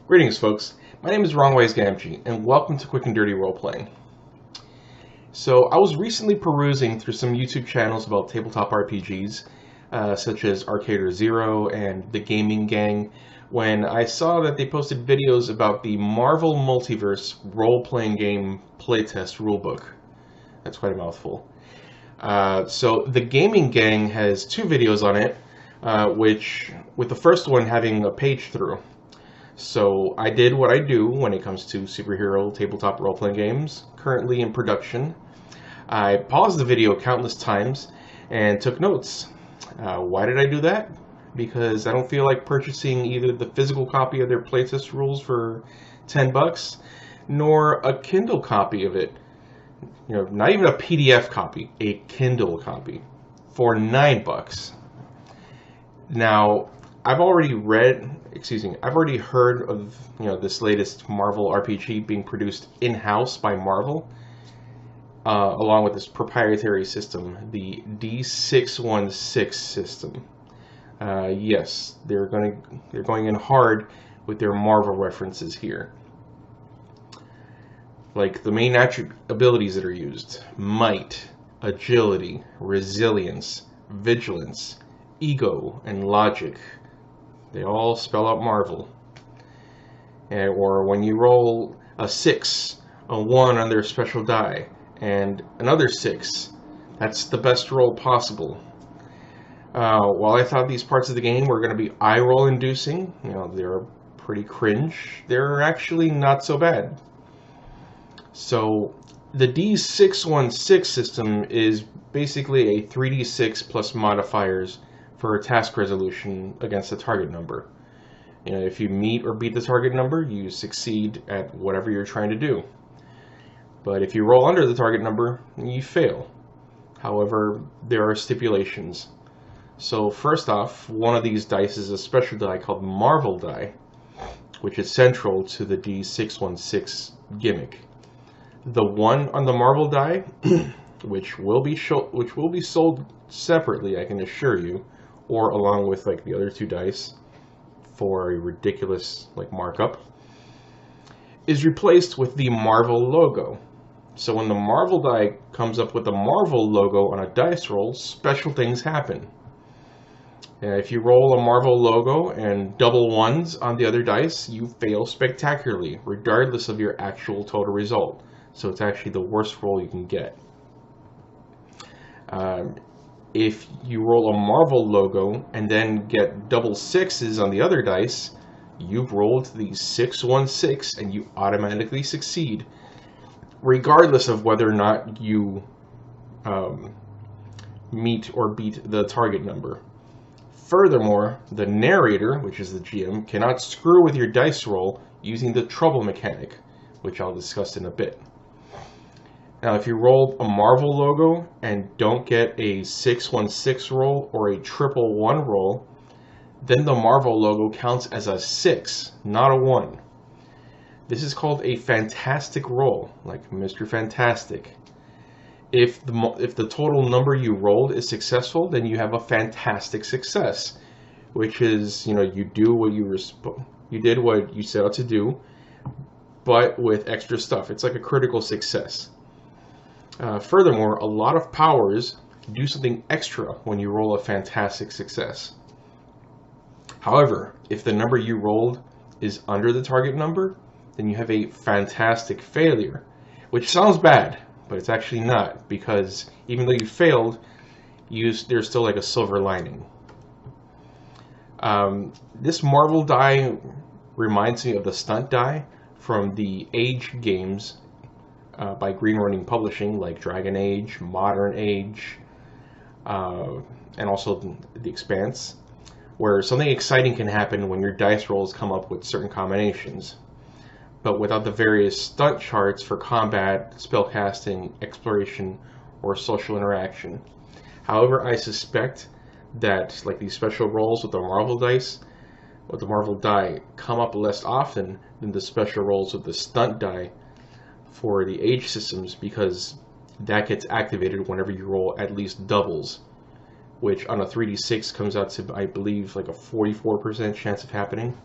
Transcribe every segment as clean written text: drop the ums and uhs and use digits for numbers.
Greetings, folks. My name is WrongWaysGamgee, and welcome to Quick and Dirty Roleplaying. So, I was recently perusing through some YouTube channels about tabletop RPGs, such as Arcader Zero and The Gaming Gang, when I saw that they posted videos about the Marvel Multiverse role-playing game Playtest Rulebook. That's quite a mouthful. So, The Gaming Gang has two videos on it, with the first one having a page through. So I did what I do when it comes to superhero tabletop role-playing games, currently in production. I paused the video countless times and took notes. Why did I do that? Because I don't feel like purchasing either the physical copy of their playtest rules for $10, nor a Kindle copy of it. You know, not even a PDF copy, a Kindle copy for $9. Now, I've already heard of this latest Marvel RPG being produced in-house by Marvel, along with this proprietary system, the D616 system. Yes, they're going in hard with their Marvel references here. Like the main abilities that are used: might, agility, resilience, vigilance, ego, and logic. They all spell out Marvel. Or when you roll a 6, a 1 on their special die, and another 6, that's the best roll possible. While I thought these parts of the game were going to be eye-roll inducing, they're pretty cringe, they're actually not so bad. So, the D616 system is basically a 3d6 plus modifiers for task resolution against the target number. If you meet or beat the target number, you succeed at whatever you're trying to do. But if you roll under the target number, you fail. However, there are stipulations. So first off, one of these dice is a special die called Marvel die, which is central to the D616 gimmick. The one on the Marvel die, which will be sold separately, I can assure you, or along with the other two dice for a ridiculous markup, is replaced with the Marvel logo. So when the Marvel die comes up with the Marvel logo on a dice roll, special things happen. If you roll a Marvel logo and double ones on the other dice, you fail spectacularly, regardless of your actual total result. So it's actually the worst roll you can get. If you roll a Marvel logo and then get double 6s on the other dice, you've rolled the 616 and you automatically succeed, regardless of whether or not you meet or beat the target number. Furthermore, the narrator, which is the GM, cannot screw with your dice roll using the trouble mechanic, which I'll discuss in a bit. Now, if you roll a Marvel logo and don't get a 616 roll or a 111 roll, then the Marvel logo counts as a 6, not a 1. This is called a fantastic roll, like Mr. Fantastic. If the total number you rolled is successful, then you have a fantastic success, which is, you do what you did what you set out to do, but with extra stuff. It's like a critical success. Furthermore, a lot of powers do something extra when you roll a fantastic success. However, if the number you rolled is under the target number, then you have a fantastic failure, which sounds bad, but it's actually not, because even though you failed, there's still a silver lining. This Marvel die reminds me of the stunt die from the Age games by Green Running Publishing, like Dragon Age, Modern Age, and also The Expanse, where something exciting can happen when your dice rolls come up with certain combinations, but without the various stunt charts for combat, spellcasting, exploration, or social interaction. However, I suspect that these special rolls with the Marvel dice, with the Marvel die, come up less often than the special rolls with the stunt die for the Age systems, because that gets activated whenever you roll at least doubles, which on a 3d6 comes out to, I believe, a 44% chance of happening.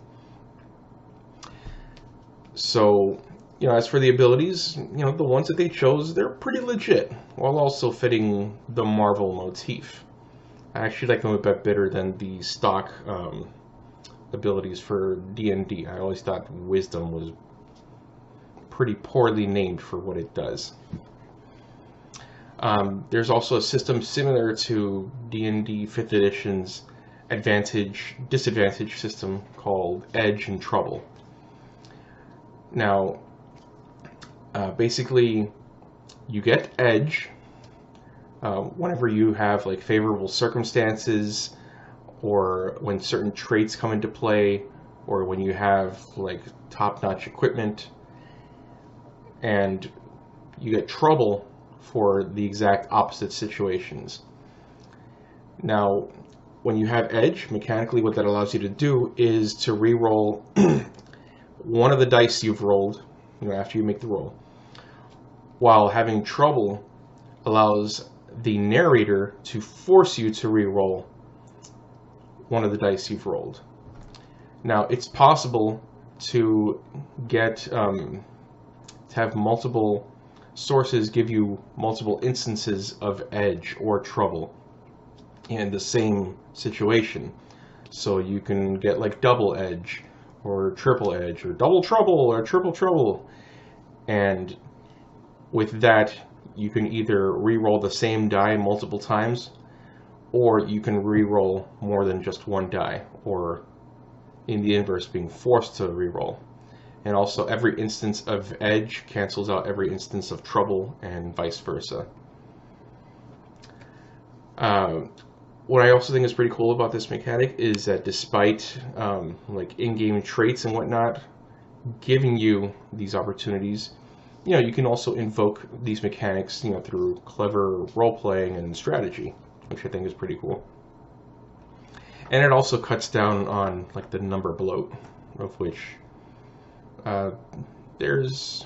So, as for the abilities, the ones that they chose, they're pretty legit, while also fitting the Marvel motif. I actually like them a bit better than the stock abilities for D&D. I always thought Wisdom was pretty poorly named for what it does. There's also a system similar to D&D 5th edition's advantage-disadvantage system called Edge and Trouble. Now, basically, you get Edge whenever you have like favorable circumstances, or when certain traits come into play, or when you have like top-notch equipment, and you get Trouble for the exact opposite situations. Now, when you have Edge, mechanically what that allows you to do is to re-roll one of the dice you've rolled, after you make the roll, while having Trouble allows the narrator to force you to re-roll one of the dice you've rolled. Now, it's possible to get to have multiple sources give you multiple instances of Edge or Trouble in the same situation. So you can get like double Edge, or triple Edge, or double Trouble, or triple Trouble. And with that, you can either re-roll the same die multiple times, or you can re-roll more than just one die, or in the inverse, being forced to re-roll. And also, every instance of Edge cancels out every instance of Trouble, and vice versa. What I also think is pretty cool about this mechanic is that despite like in-game traits and whatnot giving you these opportunities, you can also invoke these mechanics, through clever role-playing and strategy, which I think is pretty cool. And it also cuts down on like the number bloat, of which there's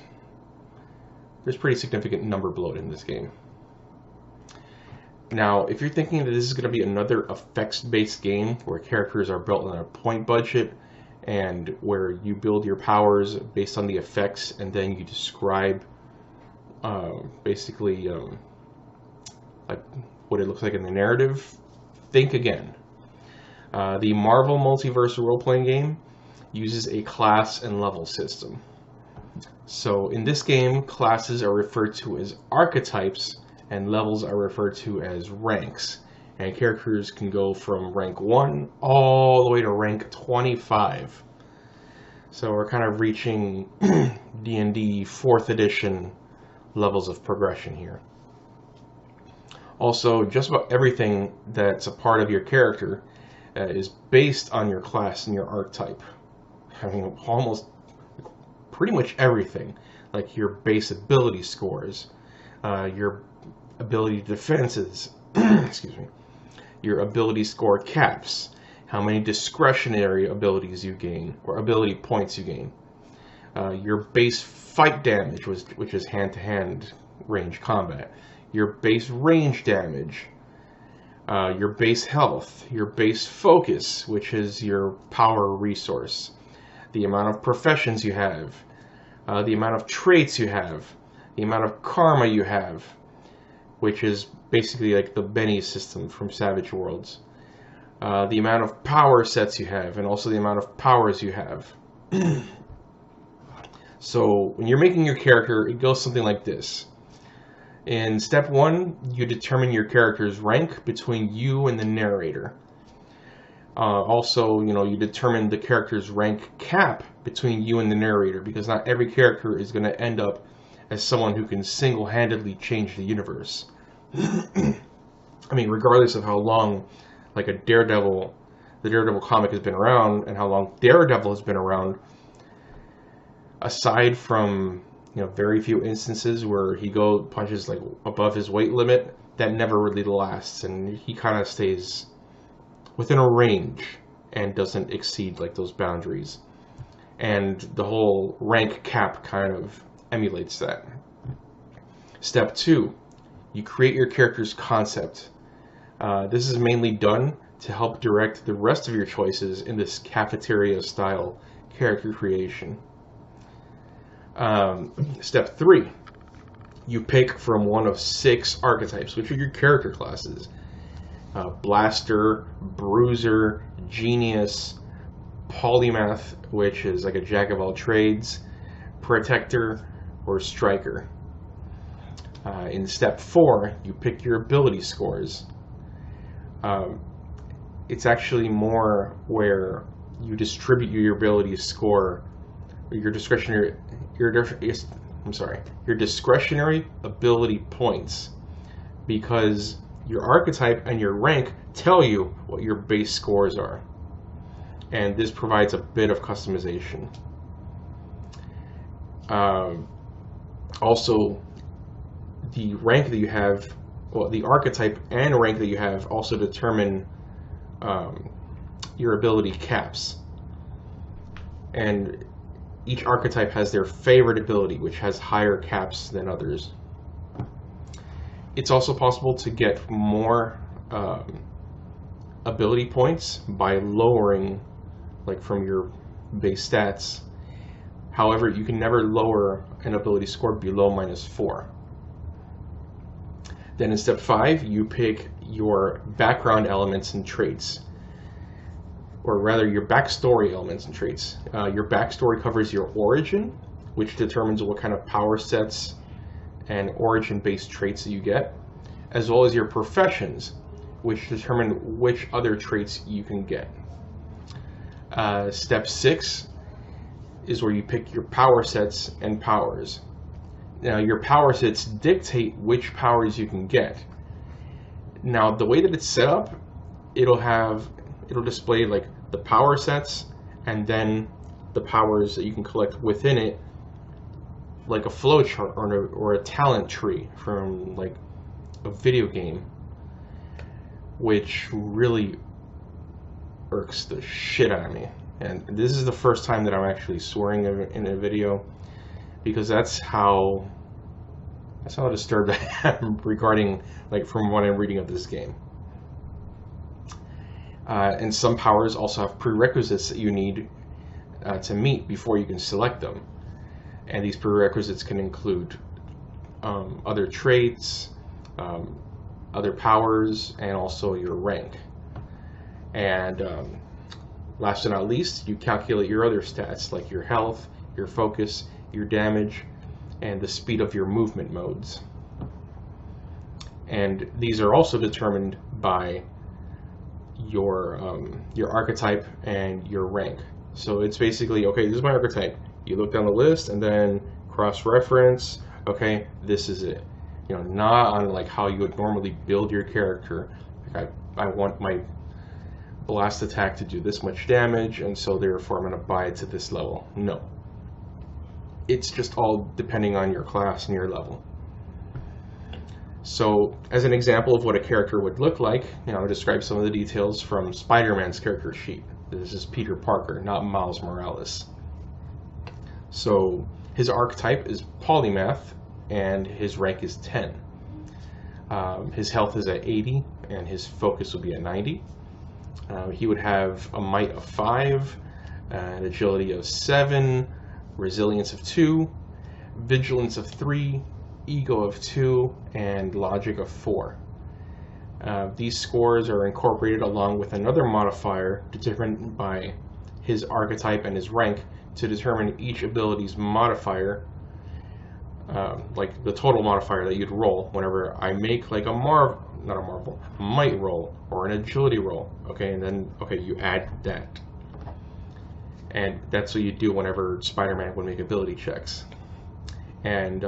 pretty significant number bloat in this game. Now, if you're thinking that this is going to be another effects-based game where characters are built on a point budget and where you build your powers based on the effects and then you describe basically like what it looks like in the narrative, think again. The Marvel Multiverse role-playing game uses a class and level system. So in this game, classes are referred to as archetypes and levels are referred to as ranks. And characters can go from rank 1 all the way to rank 25. So we're kind of reaching D&D 4th edition levels of progression here. Also, just about everything that's a part of your character is based on your class and your archetype. I mean, almost pretty much everything, like your base ability scores, your ability defenses, excuse me, your ability score caps, how many discretionary abilities you gain, or ability points you gain, your base fight damage, which is hand-to-hand range combat, your base range damage, your base health, your base focus, which is your power resource, the amount of professions you have, the amount of traits you have, the amount of karma you have, which is basically like the Benny system from Savage Worlds, the amount of power sets you have, and also the amount of powers you have. So when you're making your character, it goes something like this. In step 1, you determine your character's rank between you and the narrator. Also, you determine the character's rank cap between you and the narrator, because not every character is going to end up as someone who can single-handedly change the universe. I mean, regardless of how long, like the Daredevil comic has been around, and how long Daredevil has been around, aside from very few instances where he punches like above his weight limit, that never really lasts, and he kind of stays within a range and doesn't exceed like those boundaries. And the whole rank cap kind of emulates that. Step 2, you create your character's concept. This is mainly done to help direct the rest of your choices in this cafeteria-style character creation. Step 3, you pick from one of 6 archetypes, which are your character classes. Blaster, Bruiser, Genius, Polymath, which is like a jack of all trades, Protector, or Striker. In step 4, you pick your ability scores. It's actually more where you distribute your ability score, your discretionary ability points, because your archetype and your rank tell you what your base scores are, and this provides a bit of customization. Also, the rank that you have, well, the archetype and rank that you have also determine your ability caps, and each archetype has their favorite ability, which has higher caps than others. It's also possible to get more ability points by lowering, like, from your base stats. However, you can never lower an ability score below -4. Then in step 5, you pick your background elements and traits, or rather your backstory elements and traits. Your backstory covers your origin, which determines what kind of power sets and origin-based traits that you get, as well as your professions, which determine which other traits you can get. Step 6 is where you pick your power sets and powers. Now, your power sets dictate which powers you can get. Now, the way that it's set up, it'll display like the power sets and then the powers that you can collect within it, like a flowchart or a talent tree from like a video game, which really irks the shit out of me. And this is the first time that I'm actually swearing in a video, because that's how disturbed I am regarding, like, from what I'm reading of this game. And some powers also have prerequisites that you need to meet before you can select them. And these prerequisites can include other traits, other powers, and also your rank. And last but not least, you calculate your other stats, like your health, your focus, your damage, and the speed of your movement modes. And these are also determined by your archetype and your rank. So it's basically, okay, this is my archetype. You look down the list and then cross-reference, okay, this is it. You know, not on like how you would normally build your character. Like I want my blast attack to do this much damage, and so therefore I'm going to buy it to this level. No. It's just all depending on your class and your level. So, as an example of what a character would look like, I'll describe some of the details from Spider-Man's character sheet. This is Peter Parker, not Miles Morales. So, his archetype is Polymath, and his rank is 10. His health is at 80, and his focus would be at 90. He would have a might of 5, an agility of 7, resilience of 2, vigilance of 3, ego of 2, and logic of 4. These scores are incorporated along with another modifier determined by his archetype and his rank to determine each ability's modifier, like the total modifier that you'd roll whenever I make like a might roll or an agility roll. Okay, and then you add that. And that's what you do whenever Spider-Man would make ability checks. And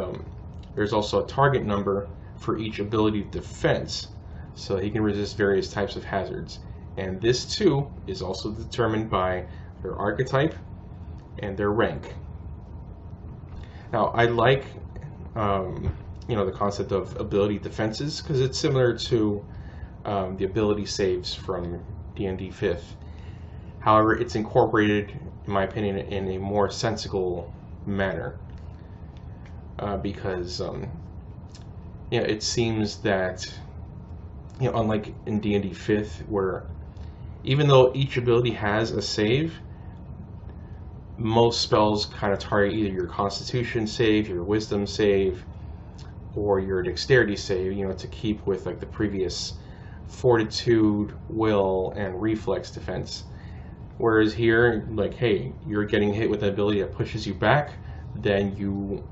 there's also a target number for each ability defense, so he can resist various types of hazards. And this too is also determined by their archetype and their rank. Now, I like the concept of ability defenses, because it's similar to the ability saves from D&D 5th. However, it's incorporated, in my opinion, in a more sensible manner, because it seems that unlike in D&D 5th, where even though each ability has a save, most spells kind of target either your Constitution save, your Wisdom save, or your Dexterity save, you know, to keep with like the previous Fortitude, Will, and Reflex defense. Whereas here, like, hey, you're getting hit with an ability that pushes you back, then you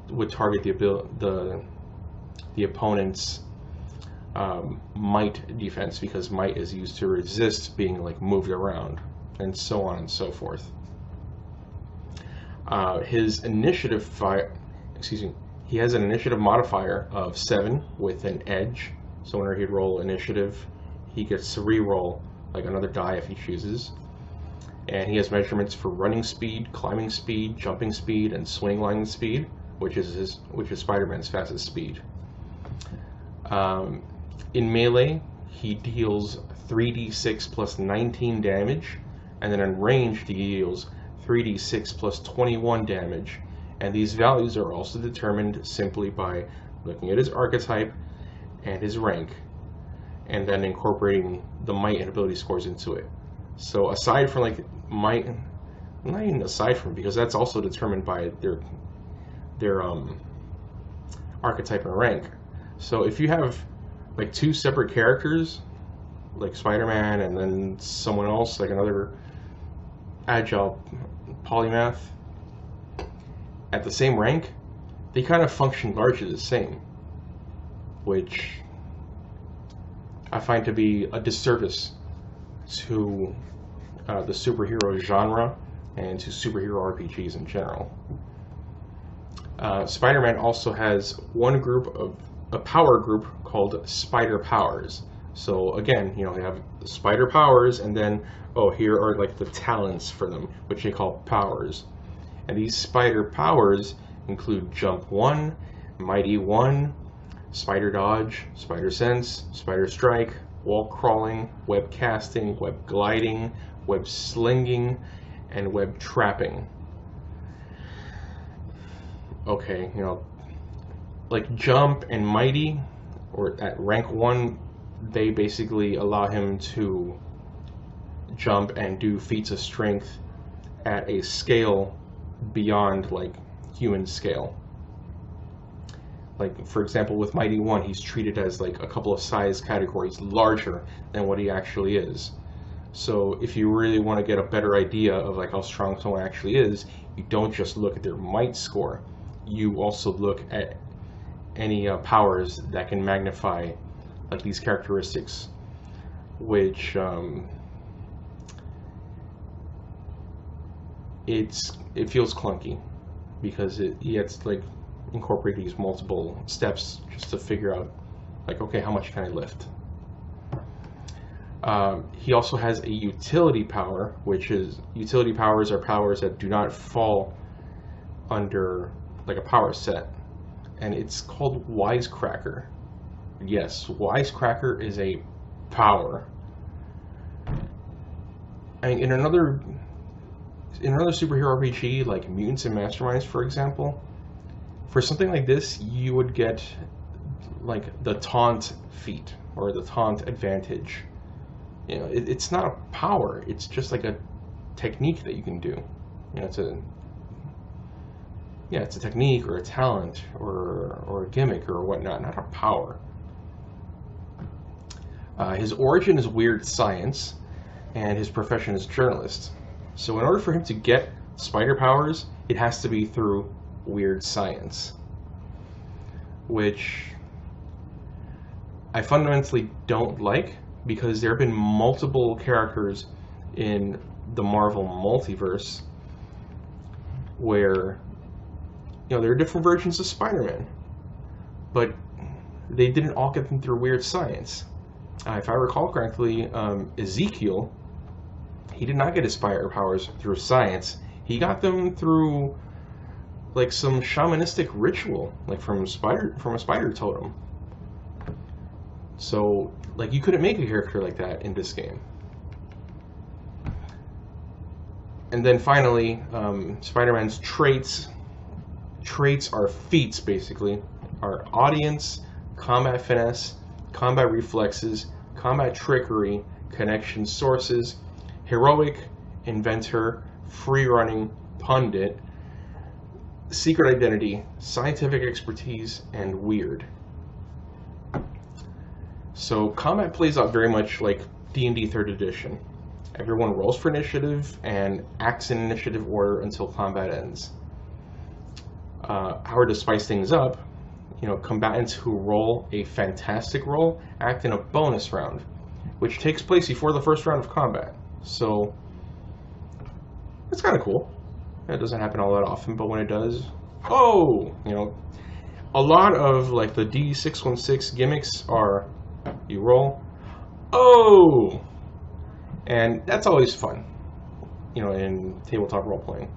would target the opponent's might defense, because might is used to resist being like moved around, and so on and so forth. His initiative he has an initiative modifier of 7 with an edge. So whenever he'd roll initiative, he gets to re-roll like another die if he chooses. And he has measurements for running speed, climbing speed, jumping speed, and swing line speed, which is Spider-Man's fastest speed. In melee, he deals 3d6 plus 19 damage, and then in ranged he deals 3d6 plus 21 damage. And these values are also determined simply by looking at his archetype and his rank, and then incorporating the might and ability scores into it. So aside from like might, not even aside from, because that's also determined by their archetype and rank. So if you have like 2 separate characters, like Spider-Man and then someone else, like another agile polymath, at the same rank, they kind of function largely the same, which I find to be a disservice to the superhero genre and to superhero RPGs in general. Spider-Man also has a power group called Spider Powers. So again, you know, they have Spider Powers, and then, oh, here are like the talents for them, which they call powers. And these Spider Powers include Jump 1, Mighty 1, Spider Dodge, Spider Sense, Spider Strike, Wall Crawling, Web Casting, Web Gliding, Web Slinging, and Web Trapping. Okay, you know, like Jump and Mighty, or at rank 1, they basically allow him to jump and do feats of strength at a scale beyond like human scale. Like, for example, with Mighty 1, he's treated as like a couple of size categories larger than what he actually is. So if you really want to get a better idea of like how strong someone actually is, you don't just look at their might score. You also look at any powers that can magnify like these characteristics, which it feels clunky, because you have to like incorporate these multiple steps just to figure out like, okay, how much can I lift? He also has a utility power, which is, utility powers are powers that do not fall under like a power set, and it's called Wisecracker. Yes, Wisecracker is a power. And in another superhero RPG, like Mutants and Masterminds, for example, for something like this, you would get like the taunt feat or the taunt advantage. You know, it's not a power; it's just like a technique that you can do. You know, it's a technique or a talent or a gimmick or whatnot, not a power. His origin is weird science, and his profession is journalist. So in order for him to get spider powers, it has to be through weird science, which I fundamentally don't like, because there have been multiple characters in the Marvel Multiverse where, you know, there are different versions of Spider-Man, but they didn't all get them through weird science. If I recall correctly, Ezekiel, he did not get his spider powers through science. He got them through like some shamanistic ritual, like from a spider totem. So like, you couldn't make a character like that in this game. And then finally, Spider-Man's traits are feats, basically, are audience, combat finesse, combat reflexes, combat trickery, connection sources, heroic, inventor, free running, pundit, secret identity, scientific expertise, and weird. So combat plays out very much like D&D 3rd edition. Everyone rolls for initiative and acts in initiative order until combat ends. However, to spice things up, combatants who roll a fantastic roll act in a bonus round, which takes place before the first round of combat. So it's kind of cool. It doesn't happen all that often, but when it does, a lot of like the D616 gimmicks are you roll, and that's always fun, in tabletop role-playing.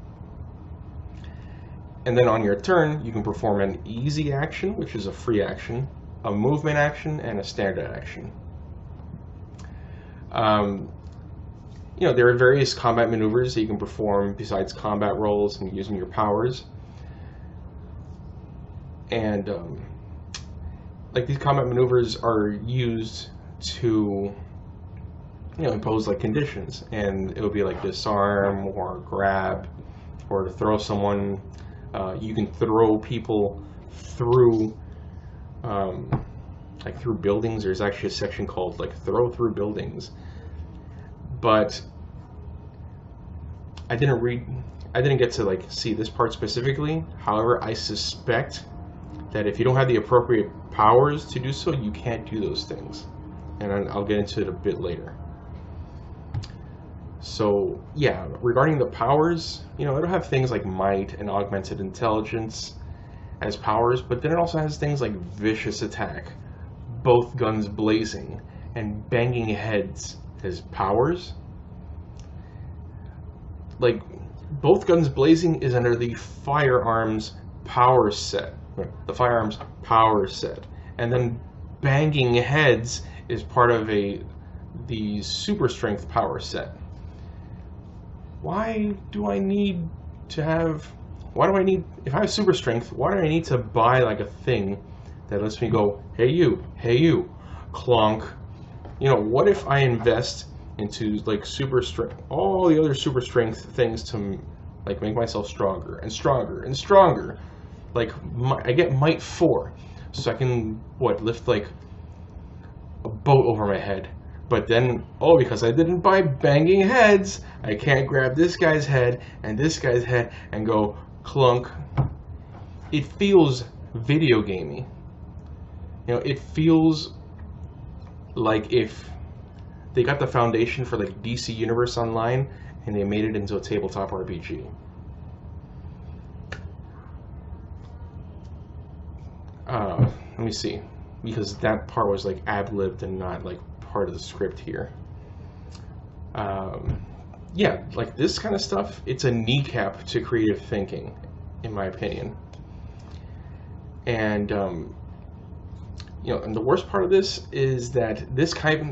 And then on your turn, you can perform an easy action, which is a free action, a movement action, and a standard action. There are various combat maneuvers that you can perform besides combat rolls and using your powers. And these combat maneuvers are used to impose like conditions, and it would be like disarm or grab or to throw someone. You can throw people through through buildings. There's actually a section called like throw through buildings, but I didn't get to like see this part specifically. However, I suspect that if you don't have the appropriate powers to do so, you can't do those things, and I'll get into it a bit later. So yeah, regarding the powers, it'll have things like might and augmented intelligence as powers, but then it also has things like vicious attack, both guns blazing, and banging heads as powers. Like, both guns blazing is under the firearms power set. The firearms power set. And then banging heads is part of the super strength power set. Why do I need, if I have super strength, why do I need to buy like a thing that lets me go, hey you, clonk? What if I invest into like super strength, all the other super strength things to like make myself stronger and stronger and stronger? Like I get might 4, so I can lift like a boat over my head. But then, because I didn't buy banging heads, I can't grab this guy's head and this guy's head and go clunk. It feels video gamey. It feels like if they got the foundation for like DC Universe Online and they made it into a tabletop RPG. Let me see, because that part was like ad-libbed and not like part of the script here. Yeah, like this kind of stuff, it's a kneecap to creative thinking, in my opinion. And and the worst part of this is that this type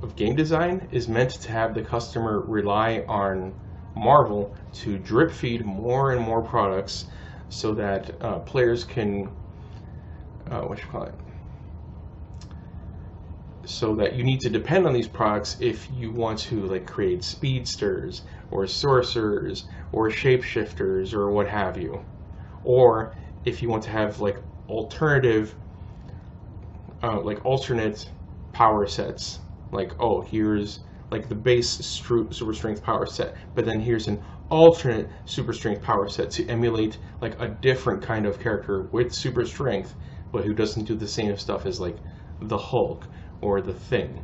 of game design is meant to have the customer rely on Marvel to drip feed more and more products, so that players can so that you need to depend on these products if you want to like create speedsters or sorcerers or shapeshifters or what have you, or if you want to have like alternate power sets, like here's like the base super strength power set, but then here's an alternate super strength power set to emulate like a different kind of character with super strength, but who doesn't do the same stuff as like the Hulk or the Thing.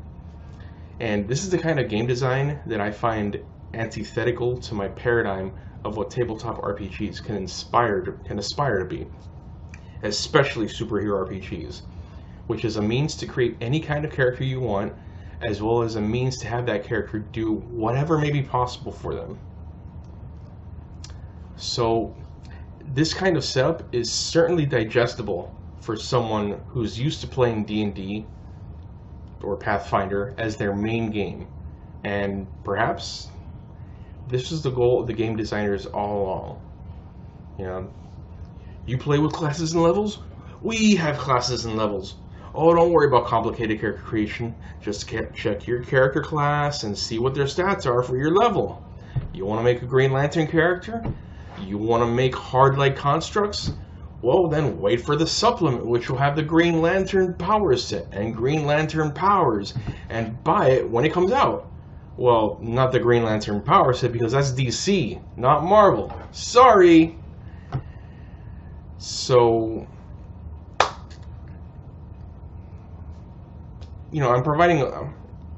And this is the kind of game design that I find antithetical to my paradigm of what tabletop RPGs can aspire to be, especially superhero RPGs, which is a means to create any kind of character you want, as well as a means to have that character do whatever may be possible for them. So this kind of setup is certainly digestible for someone who's used to playing D&D or Pathfinder as their main game, and perhaps this is the goal of the game designers all along. You play with classes and levels? We have classes and levels. Don't worry about complicated character creation. Just check your character class and see what their stats are for your level. You want to make a Green Lantern character? You want to make hard-like constructs? Well, then wait for the supplement, which will have the Green Lantern power set and Green Lantern powers, and buy it when it comes out. Well, not the Green Lantern power set, because that's DC, not Marvel. Sorry! So, you know, I'm providing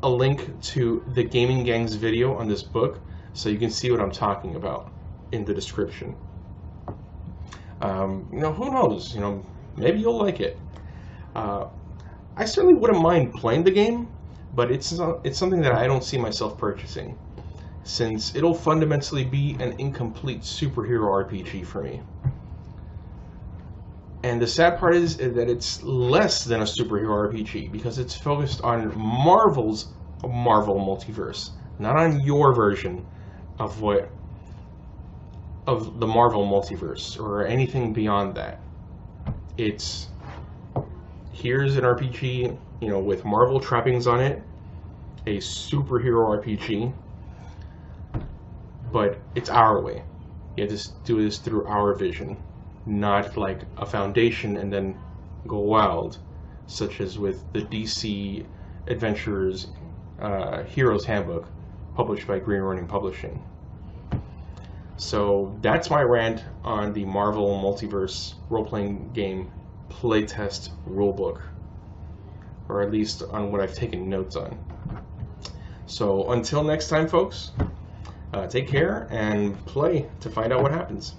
a link to the Gaming Gang's video on this book, so you can see what I'm talking about in the description. You know, who knows? You know, maybe you'll like it. I certainly wouldn't mind playing the game, but it's something that I don't see myself purchasing, since it'll fundamentally be an incomplete superhero RPG for me. And the sad part is that it's less than a superhero RPG, because it's focused on Marvel's Marvel Multiverse, not on your version of the Marvel Multiverse or anything beyond that. It's, here's an RPG, you know, with Marvel trappings on it, a superhero RPG, but it's our way. You have to do this through our vision, not like a foundation and then go wild, such as with the DC Adventurers Heroes Handbook, published by Green Ronin Publishing. So that's my rant on the Marvel Multiverse role-playing game playtest rulebook, or at least on what I've taken notes on. So until next time, folks, take care and play to find out what happens.